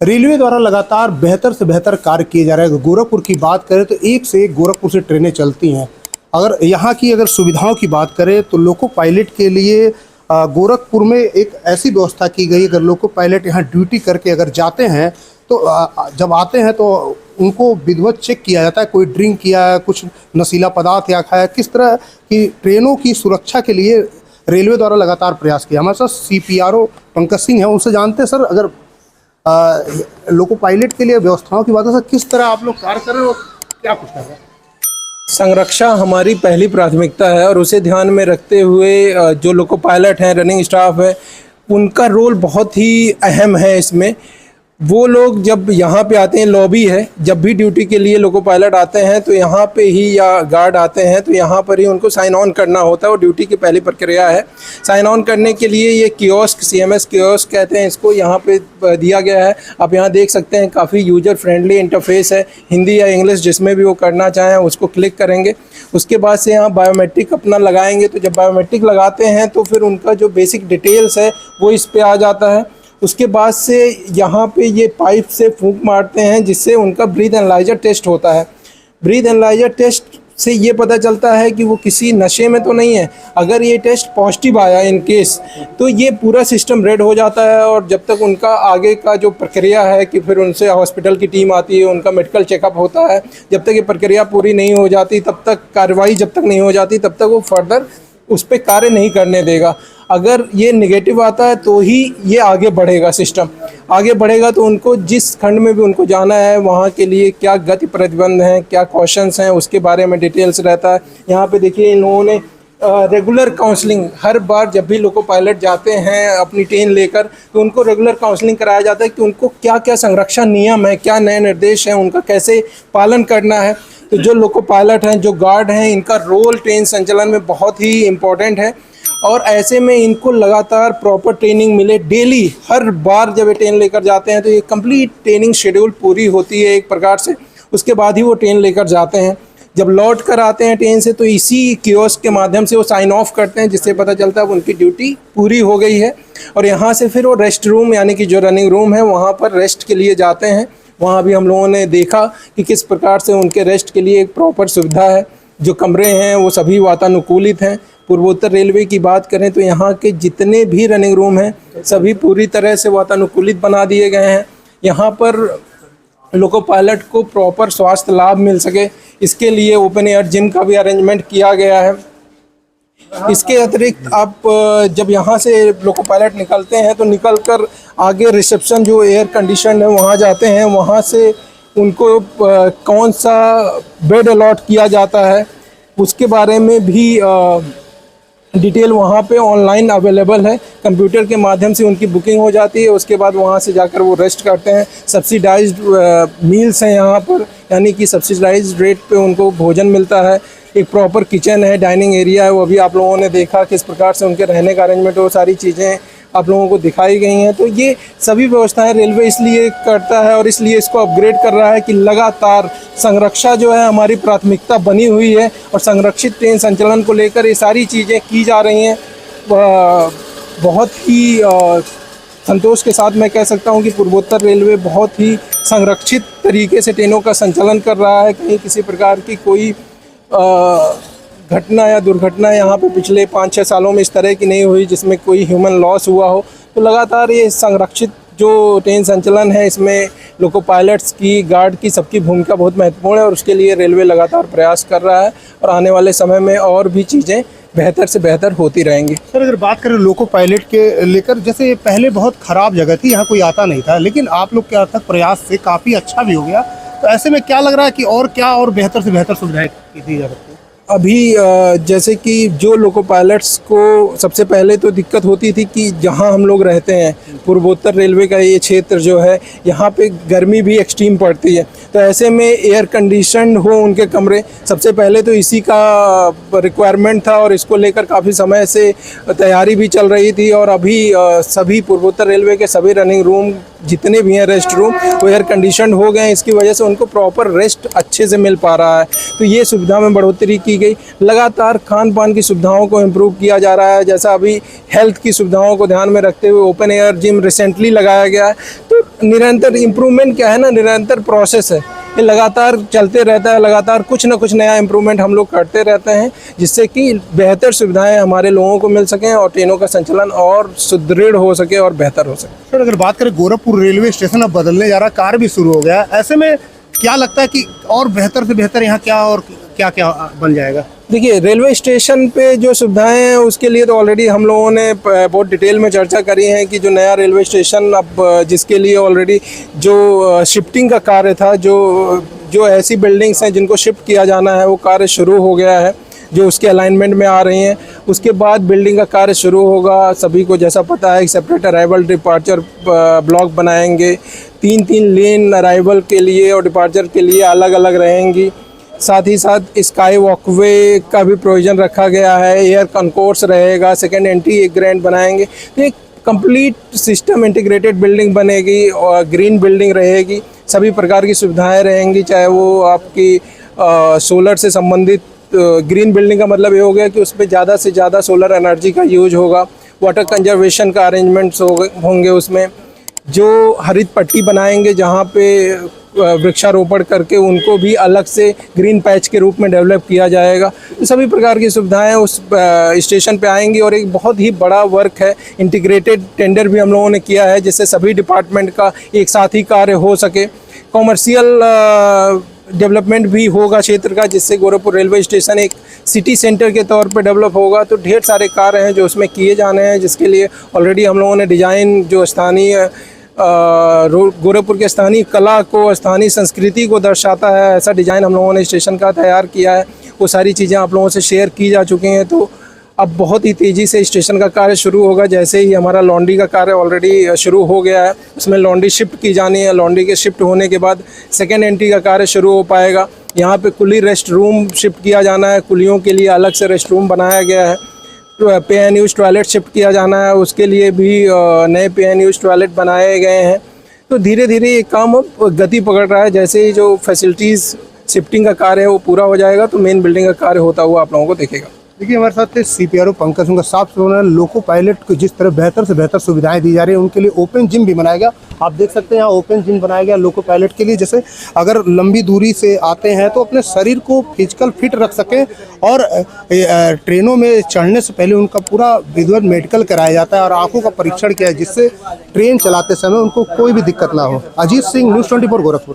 Railway द्वारा लगातार बेहतर से बेहतर कार्य किए जा रहे हैं। गोरखपुर की बात करें तो एक से एक गोरखपुर से ट्रेनें चलती हैं। अगर यहाँ की सुविधाओं की बात करें तो लोको पायलट के लिए गोरखपुर में एक ऐसी व्यवस्था की गई है। अगर लोको पायलट यहाँ ड्यूटी करके अगर जाते हैं तो जब आते हैं तो उनको विधिवत चेक किया जाता है, कोई ड्रिंक किया है, कुछ नशीला पदार्थ या खाया, किस तरह की ट्रेनों की सुरक्षा के लिए रेलवे द्वारा लगातार प्रयास किया। हमारे साथ CPRO पंकज सिंह हैं, उनसे जानते हैं सर, अगर लोको पायलट के लिए व्यवस्थाओं की बात है, सर किस तरह आप लोग कार्य कर रहे हो, क्या कुछ कर रहे हैं? संरक्षा हमारी पहली प्राथमिकता है और उसे ध्यान में रखते हुए जो लोको पायलट हैं, रनिंग स्टाफ है, उनका रोल बहुत ही अहम है इसमें। वो लोग जब यहाँ पे आते हैं, लॉबी है, जब भी ड्यूटी के लिए लोको पायलट आते हैं तो यहाँ पे ही, या गार्ड आते हैं तो यहाँ पर ही उनको साइन ऑन करना होता है और ड्यूटी की पहली प्रक्रिया है। साइन ऑन करने के लिए ये कियोस्क, CMS कियोस्क कहते हैं इसको, यहाँ पे दिया गया है। आप यहाँ देख सकते हैं, काफ़ी यूजर फ्रेंडली इंटरफेस है। हिंदी या इंग्लिश जिसमें भी वो करना चाहें उसको क्लिक करेंगे। उसके बाद से यहाँ बायोमेट्रिक अपना लगाएंगे। तो जब बायोमेट्रिक लगाते हैं तो फिर उनका जो बेसिक डिटेल्स है वो इस पर आ जाता है। उसके बाद से यहाँ पे ये पाइप से फूंक मारते हैं जिससे उनका ब्रीथ एनालाइजर टेस्ट होता है। ब्रीथ एनालाइजर टेस्ट से ये पता चलता है कि वो किसी नशे में तो नहीं है। अगर ये टेस्ट पॉजिटिव आया इन केस, तो ये पूरा सिस्टम रेड हो जाता है और जब तक उनका आगे का जो प्रक्रिया है कि फिर उनसे हॉस्पिटल की टीम आती है, उनका मेडिकल चेकअप होता है, जब तक ये प्रक्रिया पूरी नहीं हो जाती, तब तक कार्रवाई जब तक नहीं हो जाती, तब तक वो फर्दर उस पर कार्य नहीं करने देगा। अगर ये नेगेटिव आता है तो ही ये आगे बढ़ेगा, सिस्टम आगे बढ़ेगा। तो उनको जिस खंड में भी उनको जाना है वहाँ के लिए क्या गति प्रतिबंध हैं, क्या क्वेश्चंस हैं, उसके बारे में डिटेल्स रहता है। यहाँ पे देखिए, इन लोगों ने रेगुलर काउंसलिंग, हर बार जब भी लोको पायलट जाते हैं अपनी ट्रेन लेकर तो उनको रेगुलर काउंसलिंग कराया जाता है कि उनको क्या क्या संरक्षण नियम है, क्या नए निर्देश हैं, उनका कैसे पालन करना है। तो जो लोको पायलट हैं, जो गार्ड हैं, इनका रोल ट्रेन संचालन में बहुत ही इम्पोर्टेंट है और ऐसे में इनको लगातार प्रॉपर ट्रेनिंग मिले डेली। हर बार जब ये ट्रेन लेकर जाते हैं तो ये कंप्लीट ट्रेनिंग शेड्यूल पूरी होती है एक प्रकार से, उसके बाद ही वो ट्रेन लेकर जाते हैं। जब लौट कर आते हैं ट्रेन से तो इसी कियोस्क के माध्यम से वो साइन ऑफ करते हैं जिससे पता चलता है कि उनकी ड्यूटी पूरी हो गई है। और यहाँ से फिर वो रेस्ट रूम, यानी कि जो रनिंग रूम है, वहाँ पर रेस्ट के लिए जाते हैं। वहाँ भी हम लोगों ने देखा कि किस प्रकार से उनके रेस्ट के लिए एक प्रॉपर सुविधा है। जो कमरे हैं वो सभी वातानुकूलित हैं। पूर्वोत्तर रेलवे की बात करें तो यहाँ के जितने भी रनिंग रूम हैं सभी पूरी तरह से वातानुकूलित बना दिए गए हैं। यहाँ पर लोको पायलट को प्रॉपर स्वास्थ्य लाभ मिल सके, इसके लिए ओपन एयर जिम का भी अरेंजमेंट किया गया है। इसके अतिरिक्त आप जब यहाँ से लोको पायलट निकलते हैं तो निकलकर आगे रिसेप्शन जो एयर कंडीशन है वहाँ जाते हैं। वहाँ से उनको कौन सा बेड अलॉट किया जाता है उसके बारे में भी डिटेल वहाँ पे ऑनलाइन अवेलेबल है। कंप्यूटर के माध्यम से उनकी बुकिंग हो जाती है। उसके बाद वहाँ से जाकर वो रेस्ट करते हैं। सब्सिडाइज्ड मील्स हैं यहाँ पर, यानी कि सब्सिडाइज्ड रेट पे उनको भोजन मिलता है। एक प्रॉपर किचन है, डाइनिंग एरिया है, वो भी आप लोगों ने देखा किस प्रकार से उनके रहने का अरेंजमेंट, वो सारी चीज़ें आप लोगों को दिखाई गई हैं। तो ये सभी व्यवस्थाएं रेलवे इसलिए करता है और इसलिए इसको अपग्रेड कर रहा है कि लगातार संरक्षा जो है हमारी प्राथमिकता बनी हुई है और संरक्षित ट्रेन संचालन को लेकर ये सारी चीज़ें की जा रही हैं। बहुत ही संतोष के साथ मैं कह सकता हूं कि पूर्वोत्तर रेलवे बहुत ही संरक्षित तरीके से ट्रेनों का संचालन कर रहा है। कहीं किसी प्रकार की कोई घटना या दुर्घटना यहाँ पे पिछले 5-6 सालों में इस तरह की नहीं हुई जिसमें कोई ह्यूमन लॉस हुआ हो। तो लगातार ये संरक्षित जो ट्रेन संचालन है इसमें लोको पायलट्स की, गार्ड की, सबकी भूमिका बहुत महत्वपूर्ण है और उसके लिए रेलवे लगातार प्रयास कर रहा है और आने वाले समय में और भी चीज़ें बेहतर से बेहतर होती रहेंगी। सर अगर बात करें लोको पायलट के लेकर, जैसे पहले बहुत ख़राब जगह थी, यहाँ कोई आता नहीं था, लेकिन आप लोग के अथक प्रयास से काफ़ी अच्छा भी हो गया। तो ऐसे में क्या लग रहा है कि और क्या और बेहतर से बेहतर सुविधाएं दी जा सकती है? अभी जैसे कि जो लोको पायलट्स को सबसे पहले तो दिक्कत होती थी कि जहां हम लोग रहते हैं, पूर्वोत्तर रेलवे का ये क्षेत्र जो है, यहाँ पे गर्मी भी एक्सट्रीम पड़ती है। तो ऐसे में एयर कंडीशन हो उनके कमरे, सबसे पहले तो इसी का रिक्वायरमेंट था और इसको लेकर काफ़ी समय से तैयारी भी चल रही थी। और अभी सभी पूर्वोत्तर रेलवे के सभी रनिंग रूम जितने भी हैं, रेस्ट रूम, वो एयर कंडीशन हो गए हैं। इसकी वजह से उनको प्रॉपर रेस्ट अच्छे से मिल पा रहा है। तो ये सुविधा में बढ़ोतरी की गई। लगातार खान पान की सुविधाओं को इम्प्रूव किया जा रहा है। जैसा अभी हेल्थ की सुविधाओं को ध्यान में रखते हुए ओपन एयर जिम रिसेंटली लगाया गया है। तो निरंतर इम्प्रूवमेंट क्या है ना, निरंतर प्रोसेस है, ये लगातार चलते रहता है, लगातार कुछ ना कुछ नया इम्प्रूवमेंट हम लोग करते रहते हैं, जिससे कि बेहतर सुविधाएं हमारे लोगों को मिल सकें और ट्रेनों का संचालन और सुदृढ़ हो सके और बेहतर हो सके। सर अगर बात करें गोरखपुर रेलवे स्टेशन अब बदलने जा रहा है, कार्य भी शुरू हो गया है, ऐसे में क्या लगता है कि और बेहतर से बेहतर यहाँ क्या और क्या क्या बन जाएगा? देखिए, रेलवे स्टेशन पे जो सुविधाएं हैं उसके लिए तो ऑलरेडी हम लोगों ने बहुत डिटेल में चर्चा करी है कि जो नया रेलवे स्टेशन अब जिसके लिए ऑलरेडी जो शिफ्टिंग का कार्य था, जो ऐसी बिल्डिंग्स हैं जिनको शिफ्ट किया जाना है, वो कार्य शुरू हो गया है, जो उसके अलाइनमेंट में आ रही हैं। उसके बाद बिल्डिंग का कार्य शुरू होगा। सभी को जैसा पता है, सेपरेट अराइवल डिपार्चर ब्लॉक बनाएंगे, 3-3 लेन अराइवल के लिए और डिपार्चर के लिए अलग अलग रहेंगी। साथ ही साथ स्काई वॉकवे का भी प्रोविज़न रखा गया है, एयर कॉन्कोर्स रहेगा, सेकेंड एंट्री एक ग्रैंड बनाएंगे। तो एक कंप्लीट सिस्टम इंटीग्रेटेड बिल्डिंग बनेगी और ग्रीन बिल्डिंग रहेगी, सभी प्रकार की सुविधाएं रहेंगी, चाहे वो आपकी सोलर से संबंधित ग्रीन बिल्डिंग का मतलब ये हो गया कि उसमें ज़्यादा से ज़्यादा सोलर एनर्जी का यूज होगा, वाटर कंजर्वेशन का अरेंजमेंट्स होंगे, उसमें जो हरित पट्टी बनाएंगे जहाँ पे वृक्षारोपण करके उनको भी अलग से ग्रीन पैच के रूप में डेवलप किया जाएगा। तो सभी प्रकार की सुविधाएं उस स्टेशन पे आएंगी और एक बहुत ही बड़ा वर्क है, इंटीग्रेटेड टेंडर भी हम लोगों ने किया है जिससे सभी डिपार्टमेंट का एक साथ ही कार्य हो सके। कॉमर्शियल डेवलपमेंट भी होगा क्षेत्र का, जिससे गोरखपुर रेलवे स्टेशन एक सिटी सेंटर के तौर पे डेवलप होगा। तो ढेर सारे कार्य हैं जो उसमें किए जाने हैं, जिसके लिए ऑलरेडी हम लोगों ने डिज़ाइन जो स्थानीय गोरखपुर के स्थानीय कला को, स्थानीय संस्कृति को दर्शाता है, ऐसा डिज़ाइन हम लोगों ने स्टेशन का तैयार किया है। वो सारी चीज़ें आप लोगों से शेयर की जा चुकी हैं। तो अब बहुत ही तेज़ी से स्टेशन का कार्य शुरू होगा। जैसे ही हमारा लॉन्ड्री का कार्य ऑलरेडी शुरू हो गया है, उसमें लॉन्ड्री शिफ्ट की जानी है। लॉन्ड्री के शिफ्ट होने के बाद सेकेंड एंट्री का कार्य शुरू हो पाएगा। यहाँ पे कुली रेस्ट रूम शिफ्ट किया जाना है, कुलियों के लिए अलग से रेस्ट रूम बनाया गया है। पे एंड यूज टॉयलेट शिफ्ट किया जाना है, उसके लिए भी नए पे एंड यूज टॉयलेट बनाए गए हैं। तो धीरे धीरे ये काम अब गति पकड़ रहा है। जैसे ही जो फैसिलिटीज़ शिफ्टिंग का कार्य है वो पूरा हो जाएगा तो मेन बिल्डिंग का कार्य होता हुआ आप लोगों को दिखेगा। देखिए हमारे साथ CPRO पंकज उनका साफ सुना, लोको पायलट को जिस तरह बेहतर से बेहतर सुविधाएं दी जा रही है, उनके लिए ओपन जिम भी बनाया गया। आप देख सकते हैं यहाँ ओपन जिम बनाया गया लोको पायलट के लिए, जैसे अगर लंबी दूरी से आते हैं तो अपने शरीर को फिजिकल फिट रख सकें और ट्रेनों में चढ़ने से पहले उनका पूरा विजुअल मेडिकल कराया जाता है और आँखों का परीक्षण किया है, जिससे ट्रेन चलाते समय उनको कोई भी दिक्कत ना हो। अजीत सिंह, News 24 गोरखपुर।